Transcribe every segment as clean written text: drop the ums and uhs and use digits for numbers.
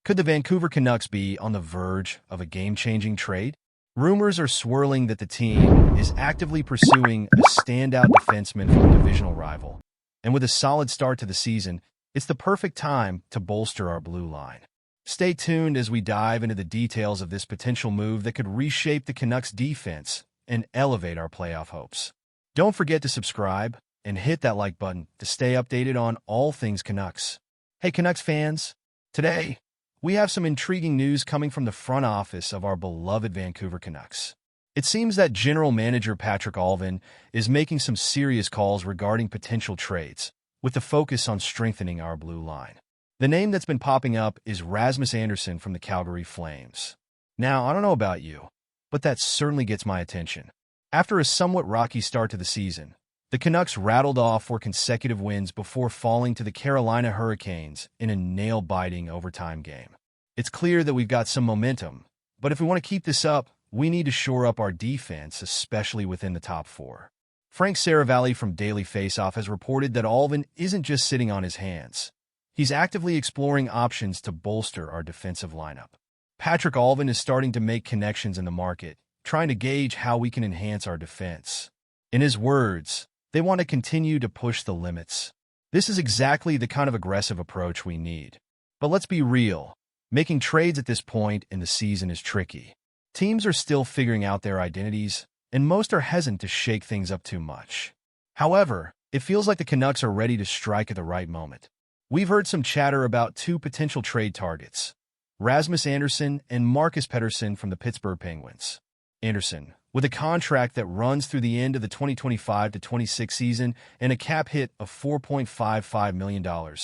Could the Vancouver Canucks be on the verge of a game-changing trade? Rumors are swirling that the team is actively pursuing a standout defenseman from a divisional rival. And with a solid start to the season, it's the perfect time to bolster our blue line. Stay tuned as we dive into the details of this potential move that could reshape the Canucks defense and elevate our playoff hopes. Don't forget to subscribe and hit that like button to stay updated on all things Canucks. Hey Canucks fans, today we have some intriguing news coming from the front office of our beloved Vancouver Canucks. It seems that General Manager Patrik Allvin is making some serious calls regarding potential trades, with the focus on strengthening our blue line. The name that's been popping up is Rasmus Andersson from the Calgary Flames. Now, I don't know about you, but that certainly gets my attention. After a somewhat rocky start to the season, the Canucks rattled off 4 consecutive wins before falling to the Carolina Hurricanes in a nail-biting overtime game. It's clear that we've got some momentum, but if we want to keep this up, we need to shore up our defense, especially within the top 4. Frank Saravalli from Daily Faceoff has reported that Allvin isn't just sitting on his hands. He's actively exploring options to bolster our defensive lineup. Patrik Allvin is starting to make connections in the market, trying to gauge how we can enhance our defense. In his words, they want to continue to push the limits. This is exactly the kind of aggressive approach we need. But let's be real. Making trades at this point in the season is tricky. Teams are still figuring out their identities, and most are hesitant to shake things up too much. However, it feels like the Canucks are ready to strike at the right moment. We've heard some chatter about 2 potential trade targets, Rasmus Andersson and Marcus Pettersson from the Pittsburgh Penguins. Andersson, with a contract that runs through the end of the 2025-26 season and a cap hit of $4.55 million,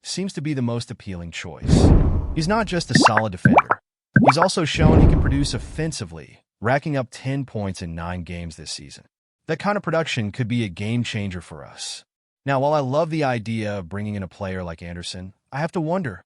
seems to be the most appealing choice. He's not just a solid defender. He's also shown he can produce offensively, racking up 10 points in 9 games this season. That kind of production could be a game-changer for us. Now, while I love the idea of bringing in a player like Andersson, I have to wonder,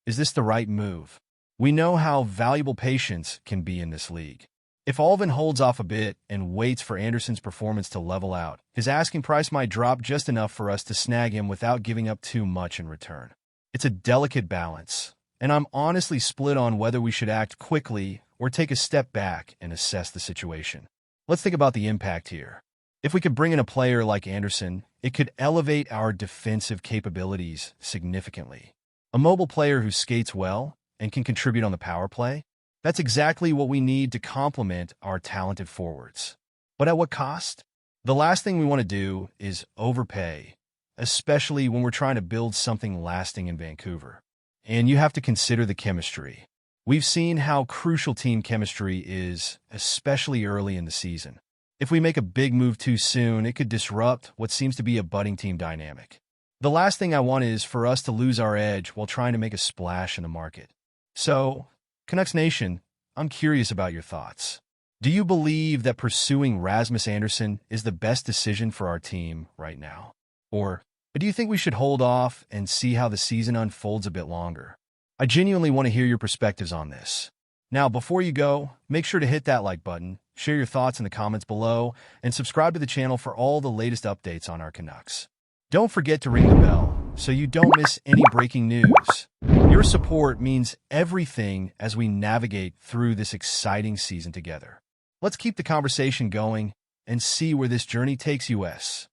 is this the right move? We know how valuable patience can be in this league. If Allvin holds off a bit and waits for Andersson's performance to level out, his asking price might drop just enough for us to snag him without giving up too much in return. It's a delicate balance, and I'm honestly split on whether we should act quickly or take a step back and assess the situation. Let's think about the impact here. If we could bring in a player like Andersson, it could elevate our defensive capabilities significantly. A mobile player who skates well and can contribute on the power play, that's exactly what we need to complement our talented forwards. But at what cost? The last thing we want to do is overpay, especially when we're trying to build something lasting in Vancouver. And you have to consider the chemistry. We've seen how crucial team chemistry is, especially early in the season. If we make a big move too soon, it could disrupt what seems to be a budding team dynamic. The last thing I want is for us to lose our edge while trying to make a splash in the market. So, Canucks Nation, I'm curious about your thoughts. Do you believe that pursuing Rasmus Andersson is the best decision for our team right now? Or do you think we should hold off and see how the season unfolds a bit longer? I genuinely want to hear your perspectives on this. Now, before you go, make sure to hit that like button, share your thoughts in the comments below, and subscribe to the channel for all the latest updates on our Canucks. Don't forget to ring the bell so you don't miss any breaking news. Your support means everything as we navigate through this exciting season together. Let's keep the conversation going and see where this journey takes us.